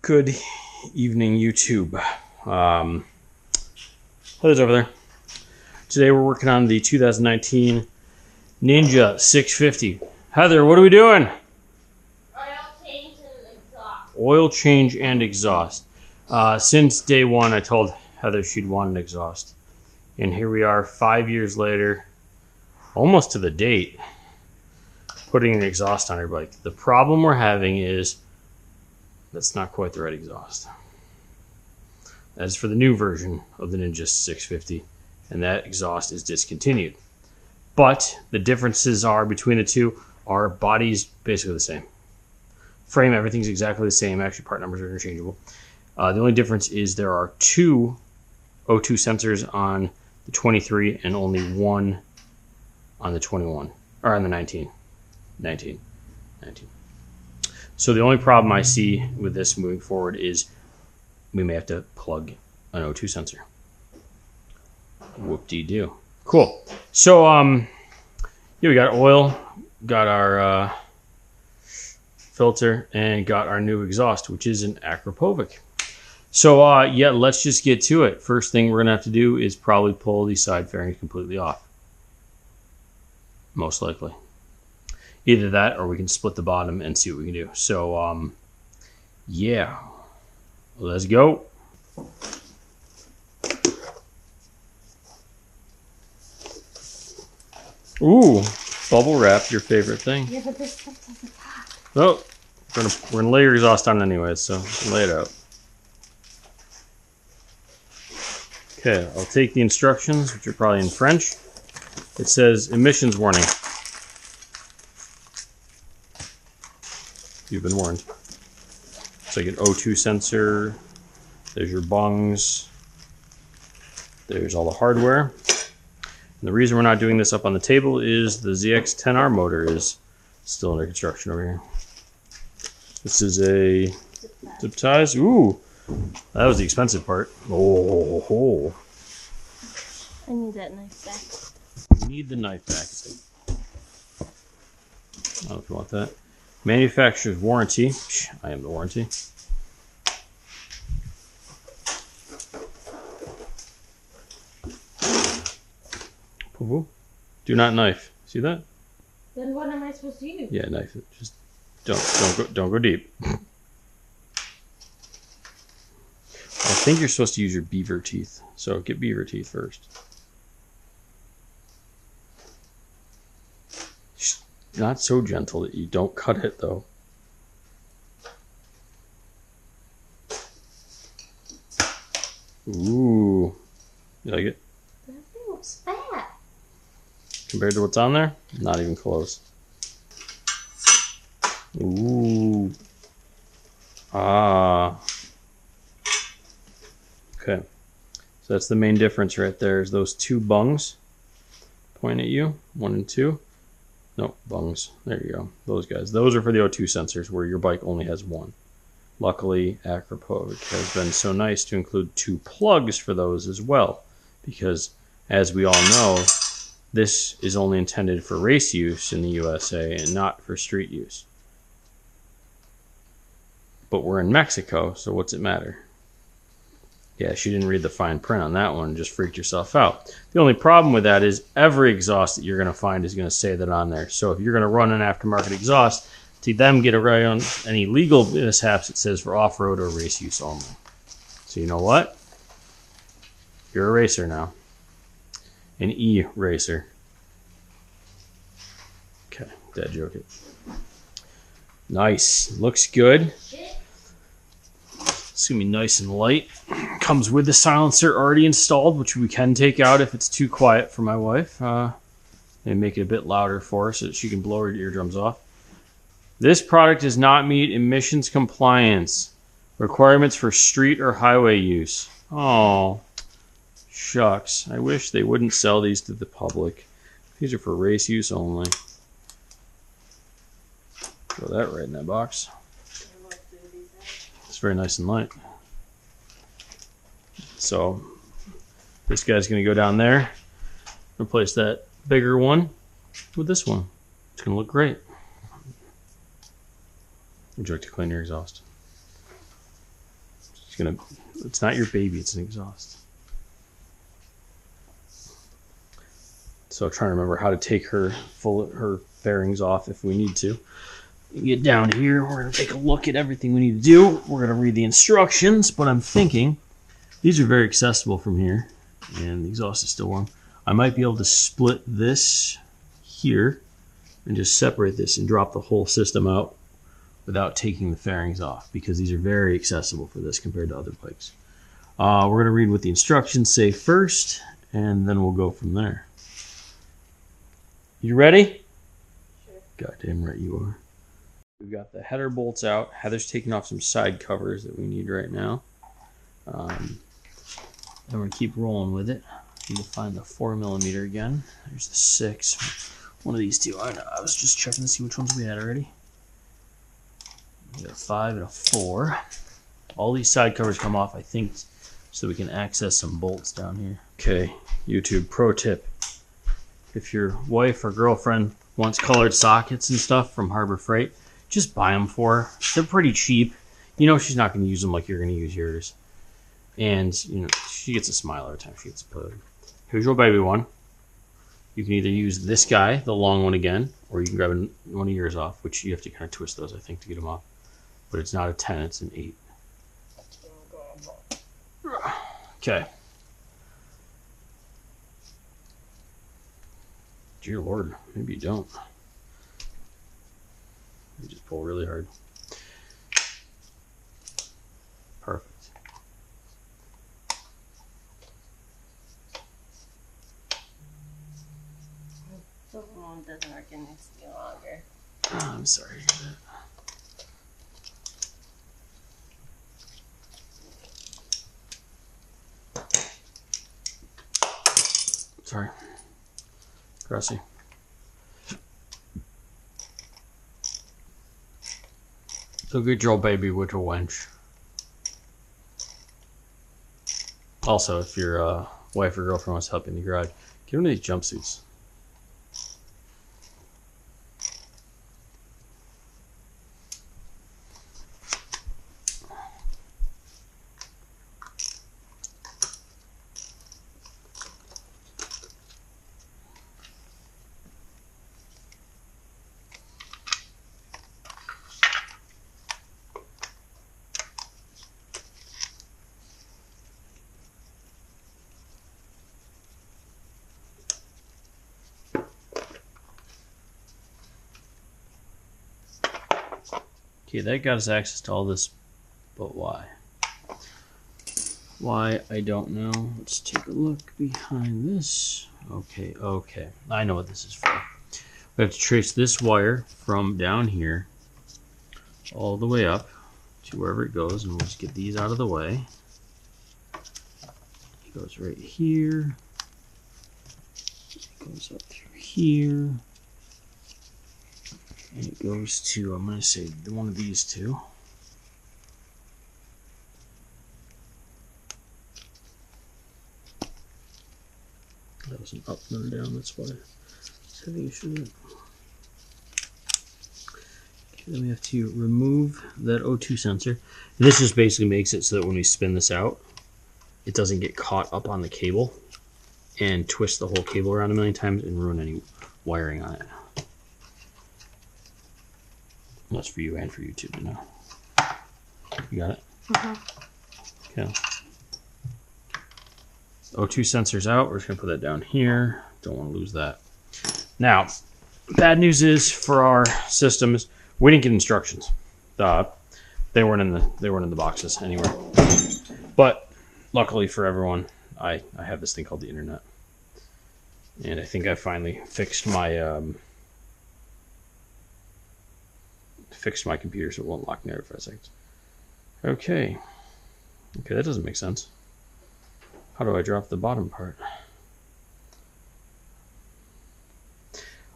Good evening, YouTube. Heather's over there. Today we're working on the 2019 Ninja 650. Heather, what are we doing? Oil change and exhaust. Oil change and exhaust. Since day one, I told Heather she'd want an exhaust. And here we are 5 years later, almost to the date, putting an exhaust on her bike. The problem we're having is that's not quite the right exhaust. As for the new version of the Ninja 650, and that exhaust is discontinued. But the differences are between the two are bodies basically the same. Frame, everything's exactly the same. Actually, part numbers are interchangeable. The only difference is there are two O2 sensors on the 23 and only one on the 21, or on the 19. So the only problem I see with this moving forward is we may have to plug an O2 sensor. Whoop-de-doo. Cool. So, yeah, we got oil, got our filter, and got our new exhaust, which is an Akrapovic. So, yeah, let's just get to it. First thing we're going to have to do is probably pull these side fairings completely off. Most likely. Either that or we can split the bottom and see what we can do. So, yeah, let's go. Ooh, bubble wrap, your favorite thing. Yeah, but this stuff doesn't pop. Oh, we're gonna lay your exhaust on anyways, so lay it out. Okay, I'll take the instructions, which are probably in French. It says emissions warning. You've been warned. It's like an O2 sensor. There's your bungs. There's all the hardware. And the reason we're not doing this up on the table is the ZX-10R motor is still under construction over here. This is a zip ties. Ooh, that was the expensive part. Oh, I need that knife back. you need the knife back. I don't know if you want that. Manufacturer's warranty. I am the warranty. Do not knife. See that? Then what am I supposed to use? Yeah, knife it. Just don't go deep. I think you're supposed to use your beaver teeth. So get beaver teeth first. Not so gentle that you don't cut it though. Ooh, you like it? That thing looks fat. Compared to what's on there? Not even close. Ooh. Ah. Okay. So that's the main difference right there is those two bungs point at you. 1 and 2. No, bungs. There you go. Those guys. Those are for the O2 sensors where your bike only has one. Luckily, Akrapovic has been so nice to include 2 plugs for those as well. Because, as we all know, this is only intended for race use in the USA and not for street use. But we're in Mexico, so what's it matter? Yeah, she didn't read the fine print on that one, just freaked yourself out. The only problem with that is every exhaust that you're going to find is going to say that on there. So if you're going to run an aftermarket exhaust, to them get around any legal mishaps, it says for off-road or race use only. So you know what? You're a racer now. An E-racer. Okay, dad joke it. Nice. Looks good. It's going to be nice and light. Comes with the silencer already installed, which we can take out if it's too quiet for my wife. And make it a bit louder for her so that she can blow her eardrums off. This product does not meet emissions compliance requirements for street or highway use. Oh, shucks. I wish they wouldn't sell these to the public. These are for race use only. Throw that right in that box. It's very nice and light. So this guy's going to go down there, replace that bigger one with this one. It's going to look great. Would you like to clean your exhaust? It's not your baby, it's an exhaust. So trying to remember how to take her fairings off if we need to. Get down here, we're going to take a look at everything we need to do. We're going to read the instructions, but I'm thinking these are very accessible from here, and the exhaust is still warm. I might be able to split this here and just separate this and drop the whole system out without taking the fairings off, because these are very accessible for this compared to other bikes. We're going to read what the instructions say first, and then we'll go from there. You ready? Sure. Goddamn right you are. We've got the header bolts out. Heather's taking off some side covers that we need right now. And we're going to keep rolling with it. Need to find the 4mm again. There's the 6. One of these two. I was just checking to see which ones we had already. We got a 5 and a 4. All these side covers come off, I think, so we can access some bolts down here. Okay, YouTube pro tip. If your wife or girlfriend wants colored sockets and stuff from Harbor Freight, just buy them for her. They're pretty cheap. You know she's not going to use them like you're going to use yours. And, you know, she gets a smile every time she gets put. Here's your baby one. You can either use this guy, the long one again, or you can grab one of yours off, which you have to kind of twist those, I think, to get them off. But it's not a 10, it's an 8. Okay. Dear Lord, maybe you don't. You just pull really hard. Perfect. The one doesn't work and needs to be longer. Oh, I'm sorry. Sorry. Grassy. So get your baby with a wench. Also, if your wife or girlfriend wants help in the garage, get one of these jumpsuits. Okay, that got us access to all this, but why? Why, I don't know. Let's take a look behind this. Okay, I know what this is for. We have to trace this wire from down here all the way up to wherever it goes, and we'll just get these out of the way. It goes right here. It goes up through here. And it goes to, I'm going to say, one of these two. That was an up and down, that's why it's having issues. Okay, then we have to remove that O2 sensor. This just basically makes it so that when we spin this out, it doesn't get caught up on the cable and twist the whole cable around a million times and ruin any wiring on it. That's for you and for YouTube to know. You got it? Okay. O2 sensor's out. We're just going to put that down here. Don't want to lose that. Now, bad news is for our systems, we didn't get instructions. They weren't in the boxes anywhere. But luckily for everyone, I have this thing called the internet. And I think I finally fixed my computer so it won't lock me out for 5 seconds. Okay, that doesn't make sense. How do I drop the bottom part?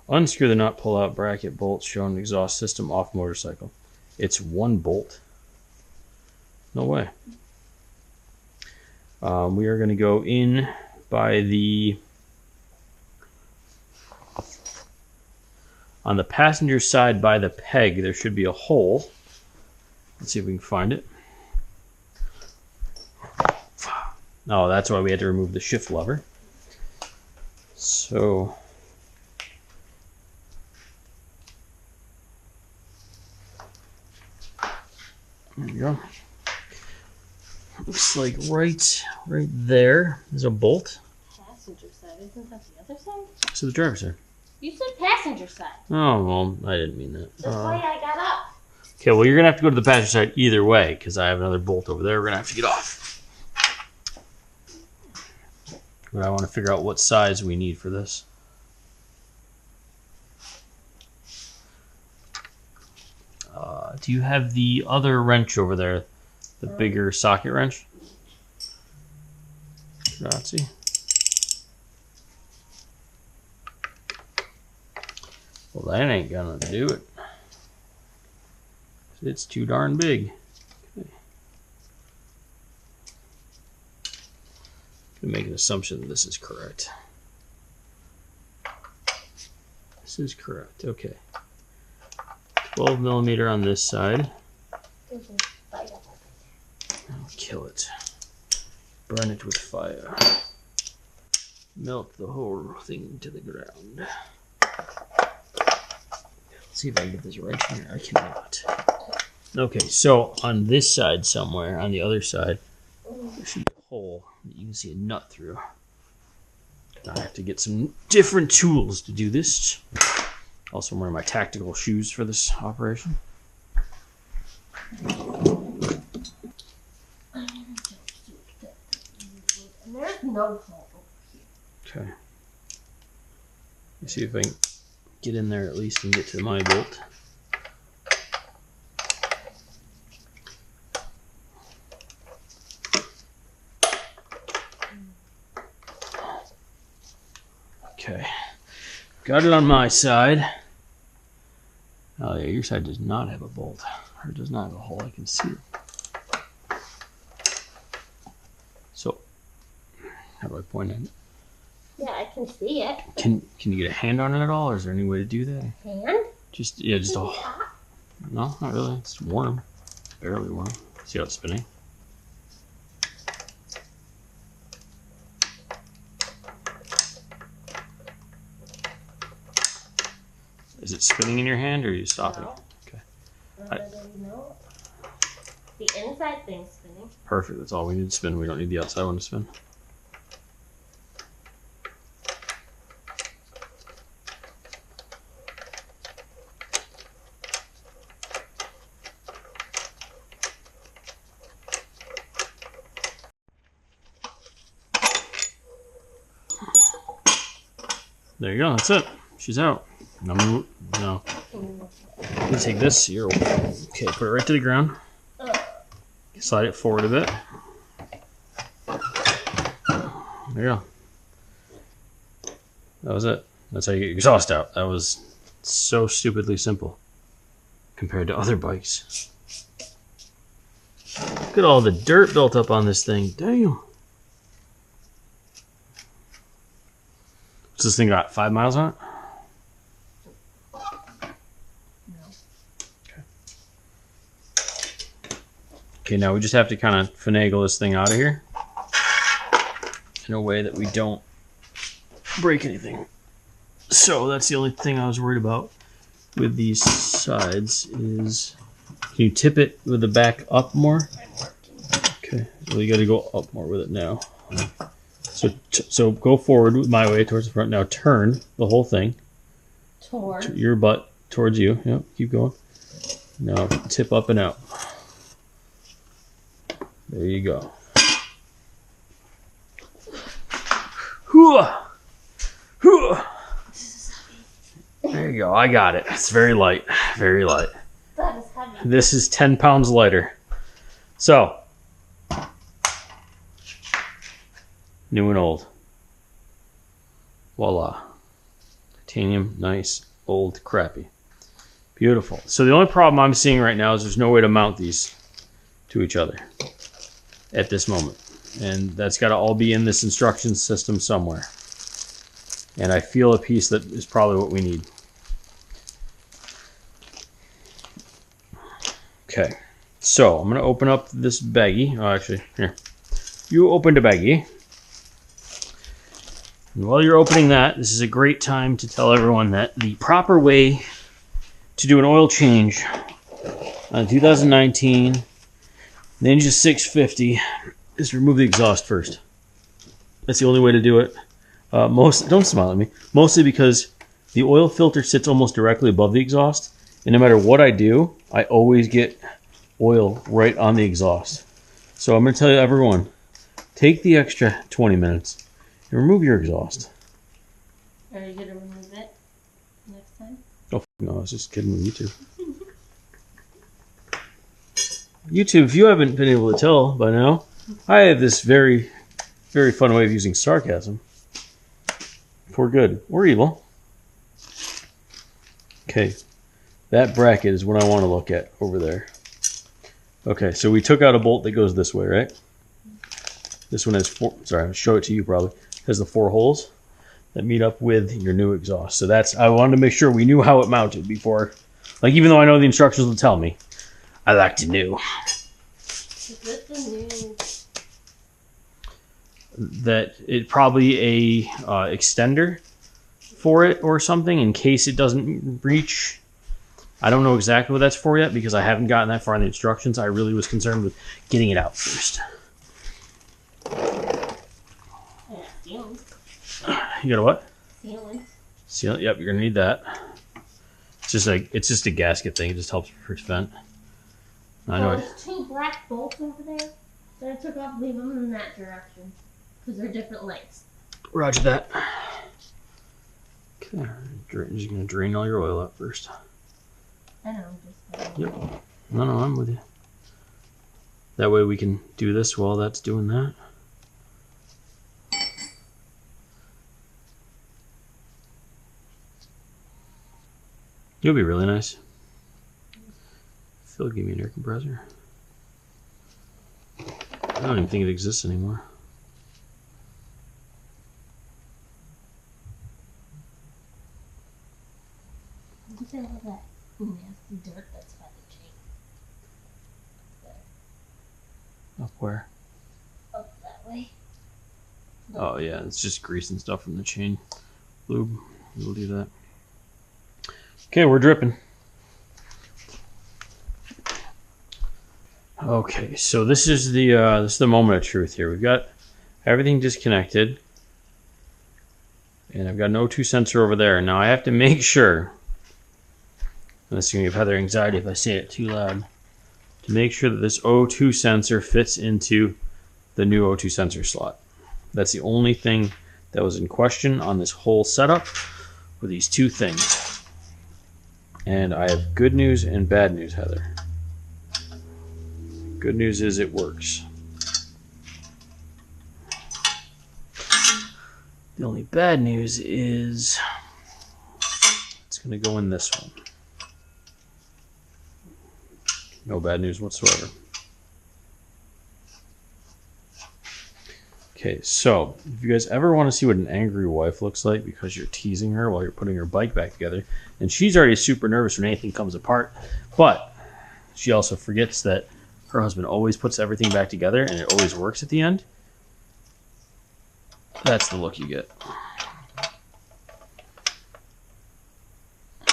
Unscrew the nut, pull out bracket bolt showing exhaust system off motorcycle. It's one bolt. No way. We are going to go in by the... On the passenger side by the peg, there should be a hole. Let's see if we can find it. Oh, that's why we had to remove the shift lever. So there you go. Looks like right there is a bolt. Passenger side, isn't that the other side? So the driver's side. You said passenger side. Oh, well, I didn't mean that. That's why I got up. Okay, well, you're going to have to go to the passenger side either way because I have another bolt over there we're going to have to get off. But I want to figure out what size we need for this. Do you have the other wrench over there? The bigger socket wrench? Grazie. Well, that ain't gonna do it. It's too darn big. Okay. I'm gonna make an assumption that this is correct. This is correct, okay. 12 millimeter on this side. I'll kill it. Burn it with fire. Melt the whole thing to the ground. Let's see if I can get this right here. I cannot. Okay, so on this side somewhere, on the other side, there should be a hole that you can see a nut through. I have to get some different tools to do this. Also, I'm wearing my tactical shoes for this operation. And there's no hole over here. Okay. Let's see if I can get in there at least and get to my bolt. Okay. Got it on my side. Oh yeah, your side does not have a bolt. Or does not have a hole, I can see it. So, how do I point at it? Yeah, I can see it. Can you get a hand on it at all, or is there any way to do that? Hand? Just a... No, not really. It's warm. Barely warm. See how it's spinning? Is it spinning in your hand, or are you stopping? No. Okay. No. The inside thing's spinning. Perfect. That's all we need to spin. We don't need the outside one to spin. There you go. That's it. She's out. No. Let me take this. You're okay. Put it right to the ground. Slide it forward a bit. There you go. That was it. That's how you get your exhaust out. That was so stupidly simple compared to other bikes. Look at all the dirt built up on this thing. Damn. What's this thing got? 5 miles on it? Okay, now we just have to kind of finagle this thing out of here in a way that we don't break anything. So that's the only thing I was worried about with these sides is, can you tip it with the back up more? Okay, well you got to go up more with it now. So go forward with my way towards the front. Now turn the whole thing. Toward your butt towards you. Yep, keep going. Now tip up and out. There you go. There you go. I got it. It's very light. Very light. that is heavy. This is 10 pounds lighter. So, new and old. Voila. Titanium, nice, old, crappy. Beautiful. So the only problem I'm seeing right now is there's no way to mount these to each other at this moment. And that's got to all be in this instruction system somewhere. And I feel a piece that is probably what we need. Okay, so I'm going to open up this baggie. Oh, actually, here. you opened a baggie. And while you're opening that, this is a great time to tell everyone that the proper way to do an oil change on 2019 Ninja 650 is to remove the exhaust first. That's the only way to do it. Don't smile at me. Mostly because the oil filter sits almost directly above the exhaust, and no matter what I do, I always get oil right on the exhaust. So I'm going to tell you, everyone, take the extra 20 minutes and remove your exhaust. Are you going to remove it next time? Oh, no, I was just kidding with YouTube. YouTube, if you haven't been able to tell by now, I have this very, very fun way of using sarcasm. For good or evil. Okay, that bracket is what I want to look at over there. Okay, so we took out a bolt that goes this way, right? This one has four, sorry, I'll show it to you probably. It has the 4 holes that meet up with your new exhaust. So that's, I wanted to make sure we knew how it mounted before, like even though I know the instructions will tell me, I like to know. Is this the new? That it probably a extender for it or something in case it doesn't reach. I don't know exactly what that's for yet because I haven't gotten that far in the instructions. I really was concerned with getting it out first. Sealant. You got a what? Sealant. Sealant. Yep, you're gonna need that. It's just a gasket thing. It just helps prevent. I know. There's 2 black bolts over there that I took off. Leave them in that direction because they're different lengths. Roger that. Okay, you're just gonna drain all your oil out first. I know. Just yep. No, I'm with you. That way we can do this while that's doing that. You'll be really nice. Phil gave me an air compressor. I don't even think it exists anymore. Look at all that nasty dirt that's by the chain. There. Up where? Up that way. Oh yeah, it's just grease and stuff from the chain lube. We'll do that. Okay, we're dripping. Okay, so this is the moment of truth here. We've got everything disconnected, and I've got an O2 sensor over there. Now I have to make sure, and this is going to give Heather anxiety if I say it too loud, to make sure that this O2 sensor fits into the new O2 sensor slot. That's the only thing that was in question on this whole setup with these 2 things. And I have good news and bad news, Heather. Good news is it works. The only bad news is it's going to go in this one. No bad news whatsoever. Okay, so if you guys ever want to see what an angry wife looks like because you're teasing her while you're putting her bike back together, and she's already super nervous when anything comes apart, but she also forgets that her husband always puts everything back together and it always works at the end, that's the look you get.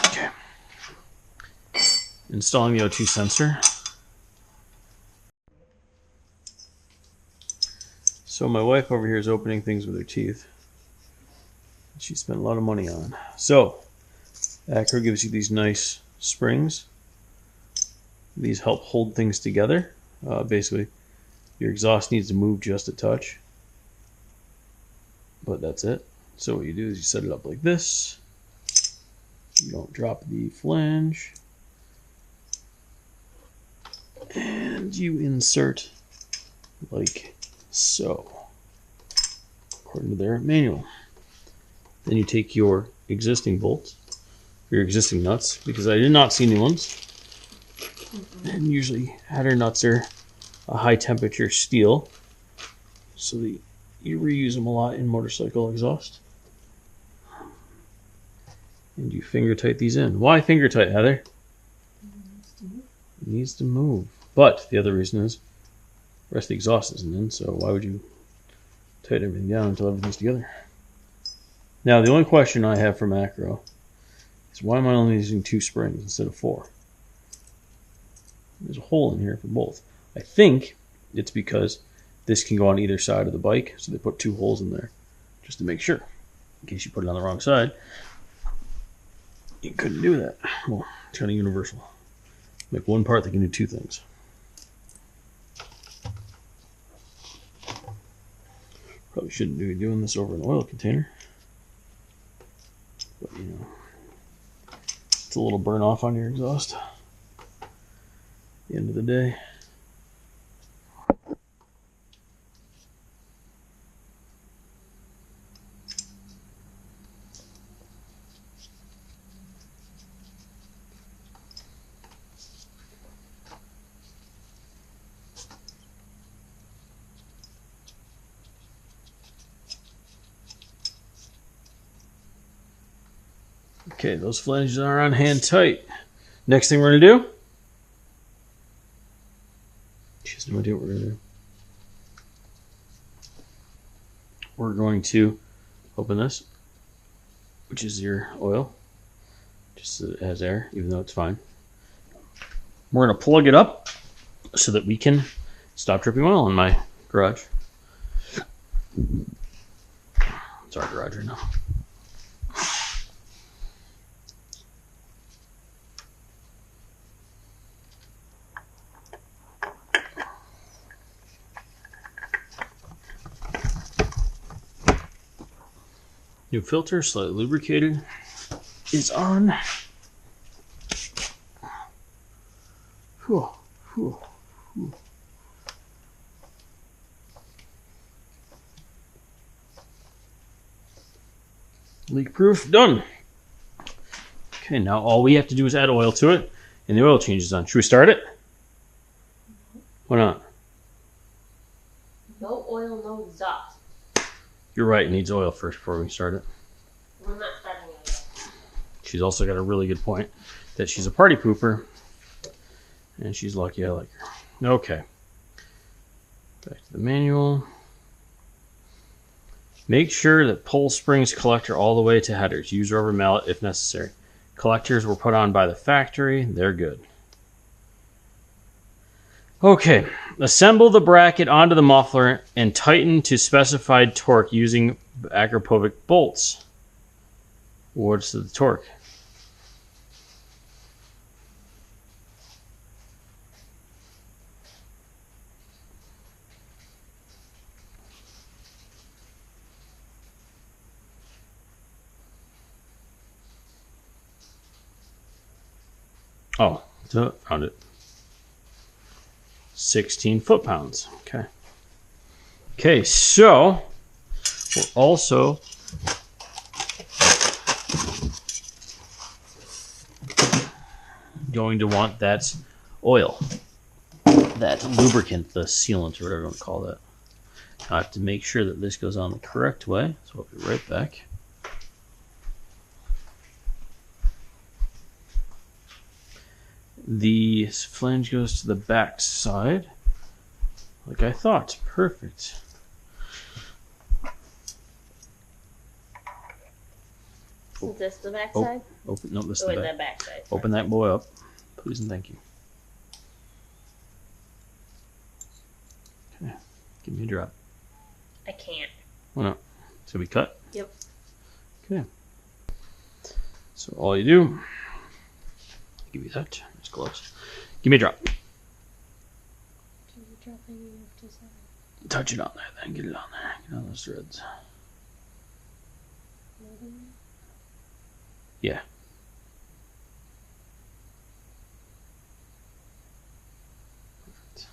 Okay. Installing the O2 sensor. So my wife over here is opening things with her teeth. She spent a lot of money on. So Acro gives you these nice springs. These help hold things together. Basically, your exhaust needs to move just a touch, but that's it. So what you do is you set it up like this. You don't drop the flange, and you insert like so, according to their manual. Then you take your existing bolts, your existing nuts, because I did not see new ones. And usually header nuts are a high temperature steel, so that you reuse them a lot in motorcycle exhaust. And you finger tight these in. Why finger tight, Heather? It needs to move. But the other reason is the rest of the exhaust isn't in, so why would you tighten everything down until everything's together. Now, the only question I have for macro is why am I only using 2 springs instead of 4? There's a hole in here for both. I think it's because this can go on either side of the bike, so they put 2 holes in there just to make sure. In case you put it on the wrong side, you couldn't do that. Well, it's kind of universal. Make one part that can do 2 things. Probably shouldn't be doing this over an oil container. But, you know, it's a little burn off on your exhaust. At the end of the day. Okay, those flanges are on hand tight. Next thing we're going to do, she has no idea what we're going to do. We're going to open this, which is your oil, just so it has air, even though it's fine. We're going to plug it up so that we can stop dripping oil in my garage. It's our garage right now. New filter, slightly lubricated, is on. Whew, whew, whew. Leak proof, done. Okay, now all we have to do is add oil to it, and the oil change is on. Should we start it? Why not? No oil, no exhaust. You're right, it needs oil first before we start it. We're not starting it yet. She's also got a really good point that she's a party pooper, and she's lucky I like her. Okay. Back to the manual. Make sure that pull springs collector all the way to headers. Use rubber mallet if necessary. Collectors were put on by the factory. They're good. Okay. Assemble the bracket onto the muffler and tighten to specified torque using Akrapovic bolts. What's the torque? Oh, found it. 16 foot-pounds. Okay. Okay, so we're also going to want that oil, that lubricant, the sealant, or whatever you want to call that. I have to make sure that this goes on the correct way, so I'll be right back. The flange goes to the back side, like I thought. Perfect. Is this the back side? Open, no, this is Or the the back side? Open that boy up, please and thank you. Okay, give me a drop. I can't. Why not? So we cut? Yep. Okay. So all you do, give me that. It's close. Give me a drop. Touch it on there, then get it on there. Get on those threads. Yeah. Perfect.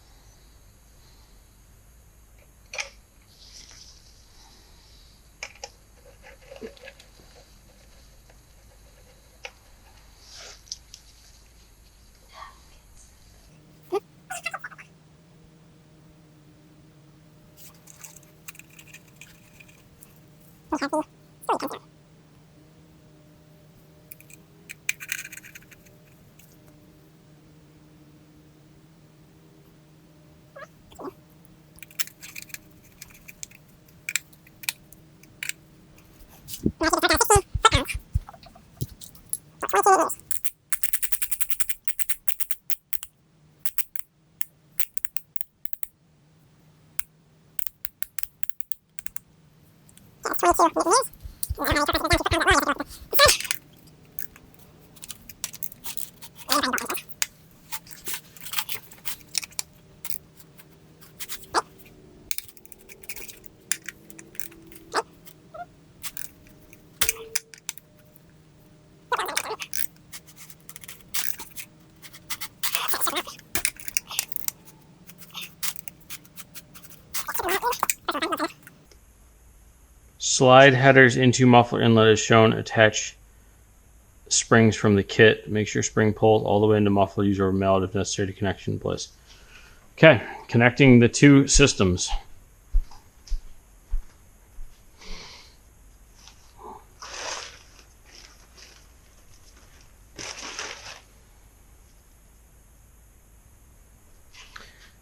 Slide headers into muffler inlet as shown. Attach springs from the kit. Make sure spring pulls all the way into muffler. Use rubber mallet if necessary to connection in place. Okay, connecting the two systems.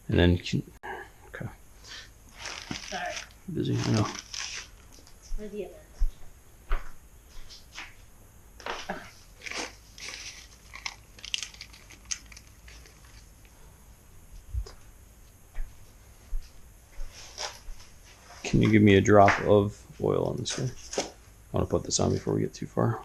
And then, okay. Sorry. Busy, I know. For the event. Can you give me a drop of oil on this guy? I want to put this on before we get too far.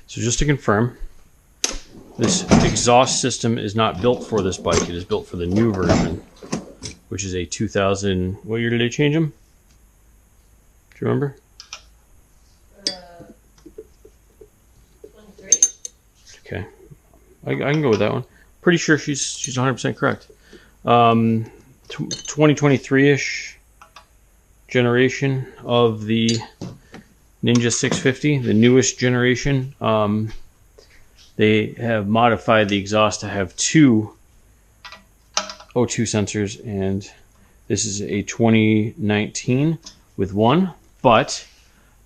So just to confirm, this exhaust system is not built for this bike. It is built for the new version, which is a 2000. What year did they change them? Do you remember? 23. Okay, I can go with that one. Pretty sure she's 100% correct. 2023-ish generation of the Ninja 650, the newest generation. They have modified the exhaust to have two O2 sensors, and this is a 2019 with one, but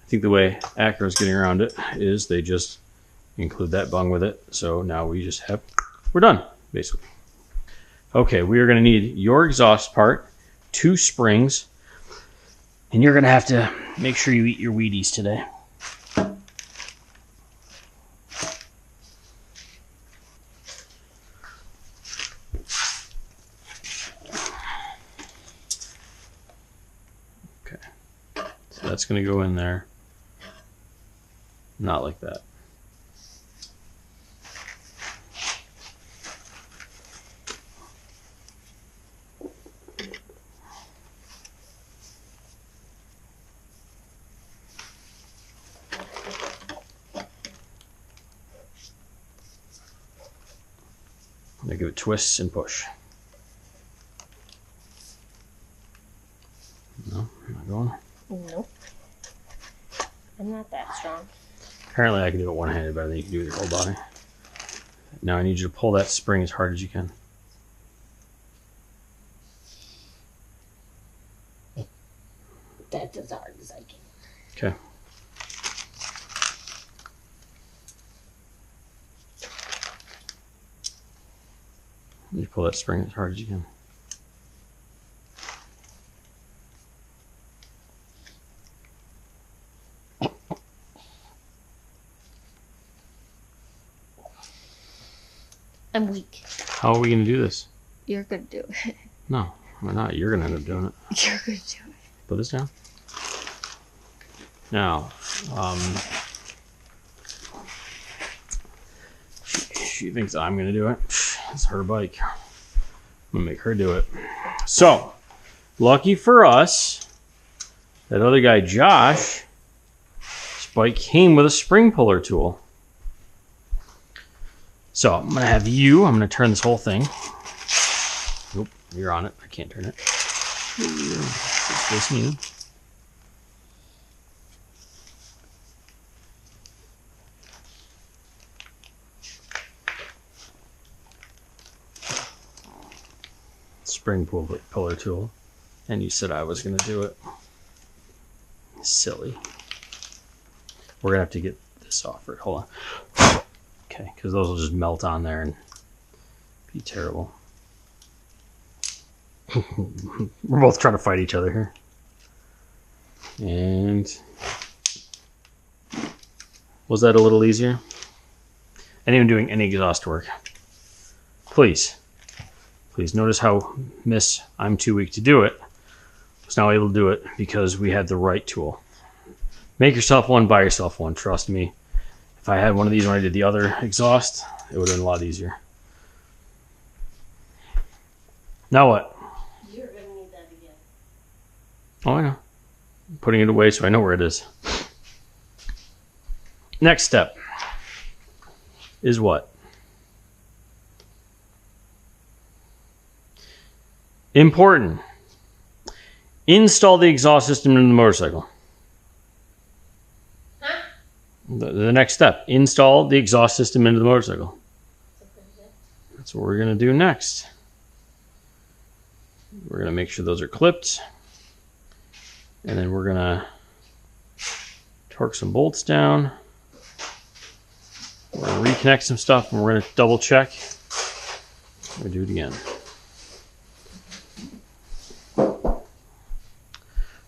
I think the way Acro's getting around it is they just include that bung with it. So now we just have, we're done, basically. Okay, we are going to need your exhaust part, 2 springs, and you're going to have to make sure you eat your Wheaties today. Okay, so that's going to go in there. Not like that. Now give it twists and push. No, not going. Nope. I'm not that strong. Apparently I can do it one-handed better than you can do with your whole body. Now I need you to pull that spring as hard as you can. That's as hard as I can. Okay. You pull that spring as hard as you can. I'm weak. How are we going to do this? You're gonna do it. No, we're not. You're going to end up doing it. You're gonna do it. Put this down. Now, she thinks I'm going to do it. It's her bike. I'm going to make her do it. So, lucky for us, that other guy, Josh, his bike came with a spring puller tool. So, I'm going to have you, I'm going to turn this whole thing. Nope, you're on it. I can't turn it. This new. Spring puller tool, and you said I was going to do it. Silly. We're going to have to get this off. Hold on. Okay, because those will just melt on there and be terrible. We're both trying to fight each other here. And was that a little easier? Anyone doing any exhaust work? Please notice how I'm too weak to do it. I was now able to do it because we had the right tool. Make yourself one, buy yourself one. Trust me. If I had one of these when I did the other exhaust, it would have been a lot easier. Now what? You're going to need that again. Oh, I know. I'm putting it away so I know where it is. Next step is what? Important. Install the exhaust system into the motorcycle. Huh? The next step. Install the exhaust system into the motorcycle. That's what we're going to do next. We're going to make sure those are clipped. And then we're going to torque some bolts down. We're going to reconnect some stuff and we're going to double check. We're going to do it again.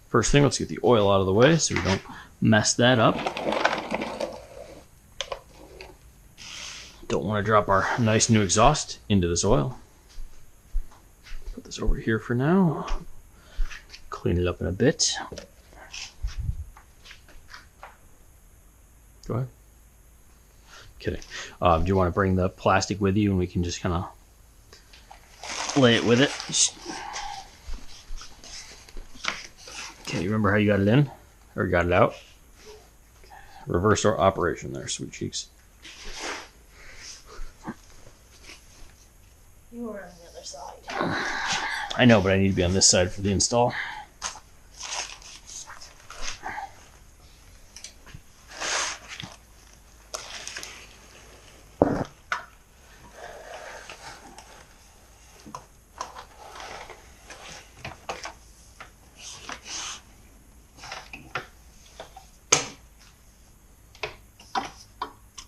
First thing, let's get the oil out of the way so we don't mess that up. Don't want to drop our nice new exhaust into this oil. Put this over here for now. Clean it up in a bit. Go ahead. Kidding. Do you want to bring the plastic with you and we can just kind of lay it with it? Okay, you remember how you got it in? Or got it out? Reverse our operation there, sweet cheeks. You were on the other side. I know, but I need to be on this side for the install.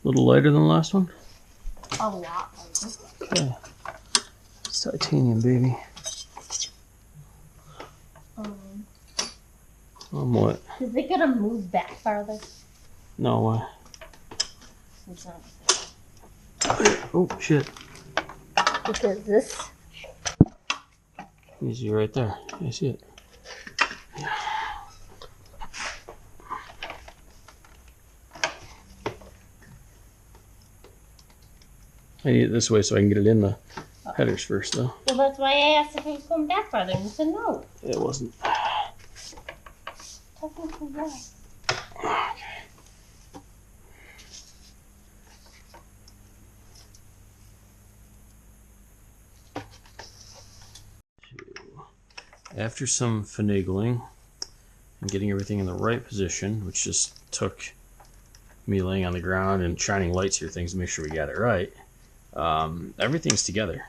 A little lighter than the last one? A lot. Okay. It's titanium, baby. What? Is it gonna move back farther? No, why? It's not. Oh, shit. Because this. You see right there. I see it. I need it this way so I can get it in the headers first, though. Well, that's why I asked if it was going back farther, and you said no. It wasn't. Technically, yes. Okay. After some finagling and getting everything in the right position, which just took me laying on the ground and shining lights here, things to make sure we got it right. Everything's together.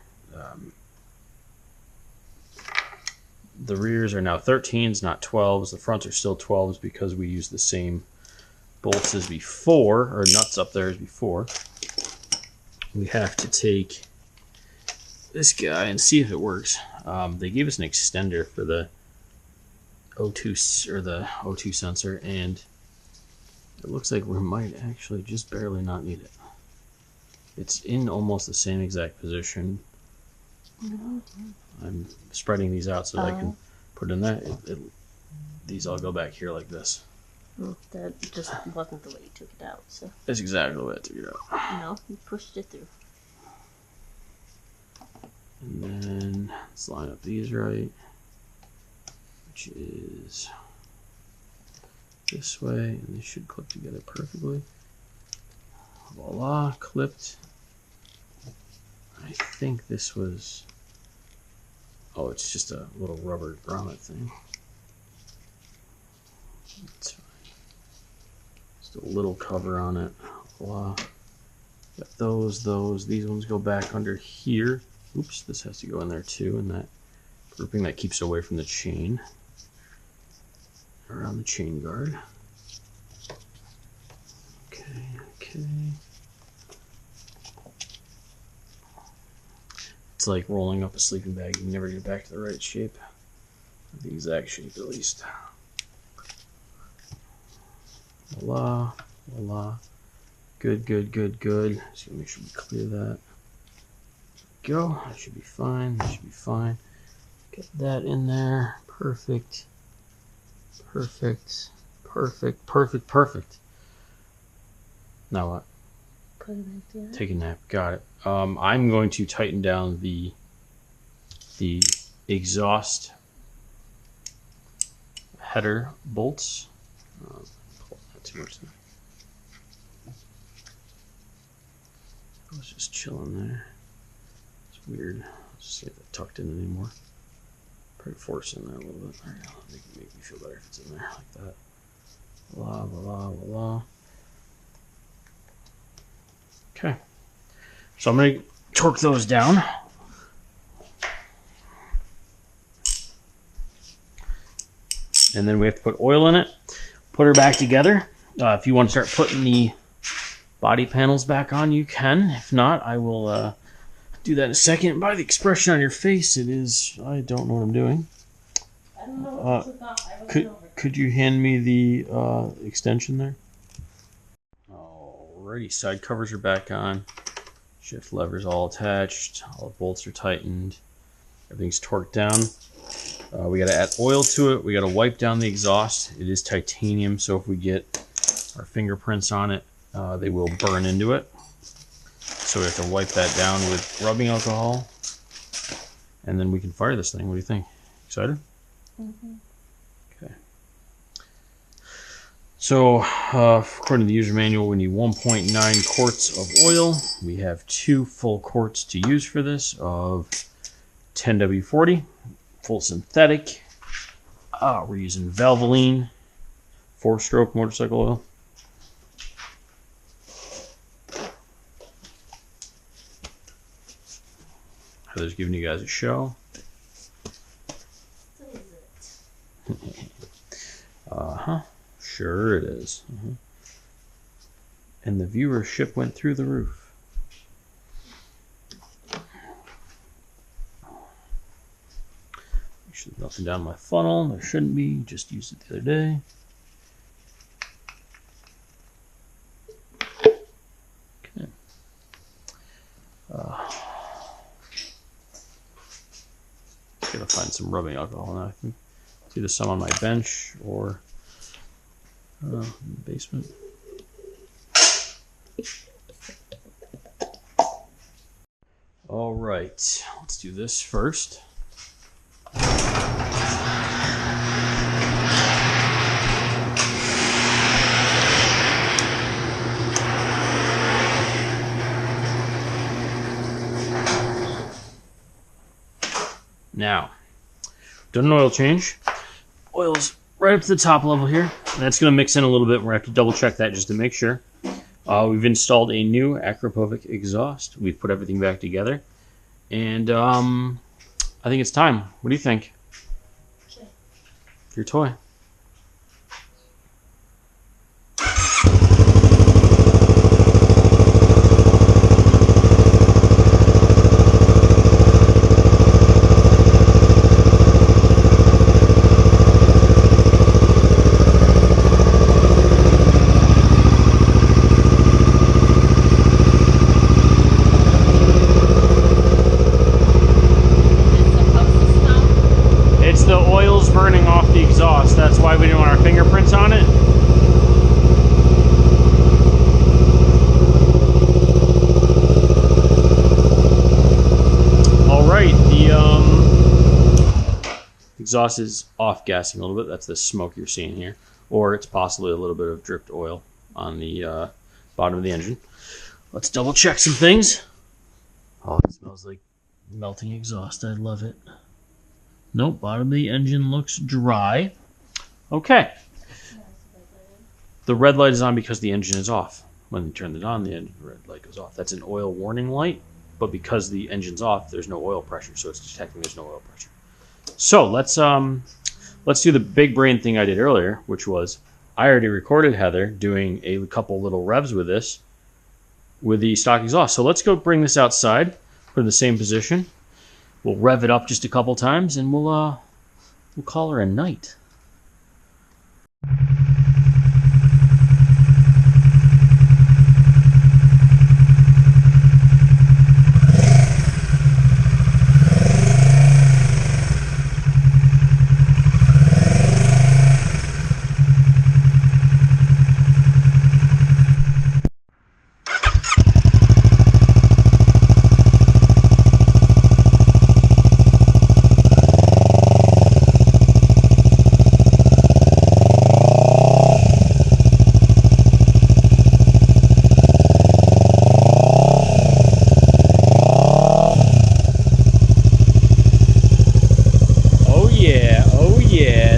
The rears are now 13s, not 12s. The fronts are still 12s because we use the same bolts as before, or nuts up there as before. We have to take this guy and see if it works. They gave us an extender for the O2 or the O2 sensor, and it looks like we might actually just barely not need it. It's in almost the same exact position. I'm spreading these out so that I can put in that. These all go back here like this. Well, that just wasn't the way you took it out, so. That's exactly the way I took it out. No, you pushed it through. And then let's line up these right, which is this way, and they should clip together perfectly. Voila, clipped. I think this was, oh, it's just a little rubber grommet thing. It's fine. Just a little cover on it. Voila. Got those. These ones go back under here. Oops, this has to go in there too, and that grouping that keeps away from the chain. Around the chain guard. Okay. It's like rolling up a sleeping bag. You can never get back to the right shape. The exact shape, at least. Voila. Good. Just gonna make sure we clear that. Go. That should be fine. Get that in there. Perfect. Now what? Put it back together. Take a nap. Got it. I'm going to tighten down the exhaust header bolts. Pull that too much there. I was just chilling there. It's weird. Let's just see if it tucked in anymore. Probably force in there a little bit. There you go. Make me feel better if it's in there like that. Voila. Okay. So I'm going to torque those down. And then we have to put oil in it. Put her back together. If you want to start putting the body panels back on, you can. If not, I will do that in a second. By the expression on your face, it is, I don't know what I'm doing. I don't know what you took off. I wasn't over. Could you hand me the extension there? Alrighty, side covers are back on. Shift levers all attached. All the bolts are tightened. Everything's torqued down. We got to add oil to it. We got to wipe down the exhaust. It is titanium, so if we get our fingerprints on it, they will burn into it. So we have to wipe that down with rubbing alcohol. And then we can fire this thing. What do you think? Excited? Mm-hmm. Okay. So, according to the user manual, we need 1.9 quarts of oil. We have 2 full quarts to use for this of 10W40, full synthetic. We're using Valvoline 4-stroke motorcycle oil. Heather's giving you guys a show. So is it? Sure it is. And the viewership went through the roof. Make sure there's nothing down my funnel. There shouldn't be. Just used it the other day. Okay. Gotta find some rubbing alcohol now. I think it's either some on my bench or in the basement. All right, let's do this first. Now, done an oil change. Oil's right up to the top level here. That's going to mix in a little bit. We're going to have to double check that just to make sure. We've installed a new Akrapovic exhaust. We've put everything back together. And I think it's time. What do you think? Okay. Your toy. The oil's burning off the exhaust. That's why we didn't want our fingerprints on it. All right, the exhaust is off gassing a little bit. That's the smoke you're seeing here. Or it's possibly a little bit of dripped oil on the bottom of the engine. Let's double check some things. Oh, it smells like melting exhaust. I love it. Nope, bottom of the engine looks dry. Okay. The red light is on because the engine is off. When you turn it on, the red light goes off. That's an oil warning light, but because the engine's off, there's no oil pressure, so it's detecting there's no oil pressure. So let's do the big brain thing I did earlier, which was I already recorded Heather doing a couple little revs with this, with the stock exhaust. So let's go bring this outside, put it in the same position. We'll rev it up just a couple times, and we'll call her a night.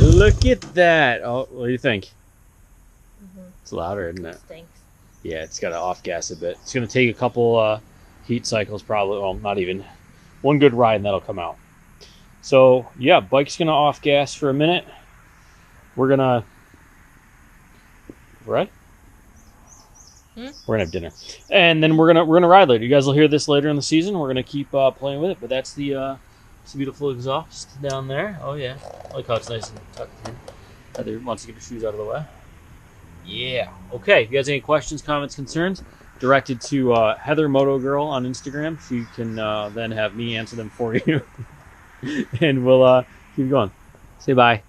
Look at that. Oh, what do you think? It's louder, isn't it? It stinks. Yeah, it's got to off gas a bit. It's going to take a couple heat cycles probably. Well, not even. One good ride and that'll come out. So, yeah, bike's going to off gas for a minute. We're going to... Right? We're going to have dinner. And then we're gonna ride later. You guys will hear this later in the season. We're going to keep playing with it. But that's the... It's a beautiful exhaust down there. Oh, yeah. I like how it's nice and tucked in. Heather wants to get her shoes out of the way. Yeah. Okay. If you guys have any questions, comments, concerns, directed to Heather Moto Girl on Instagram. She can then have me answer them for you. And we'll keep going. Say bye.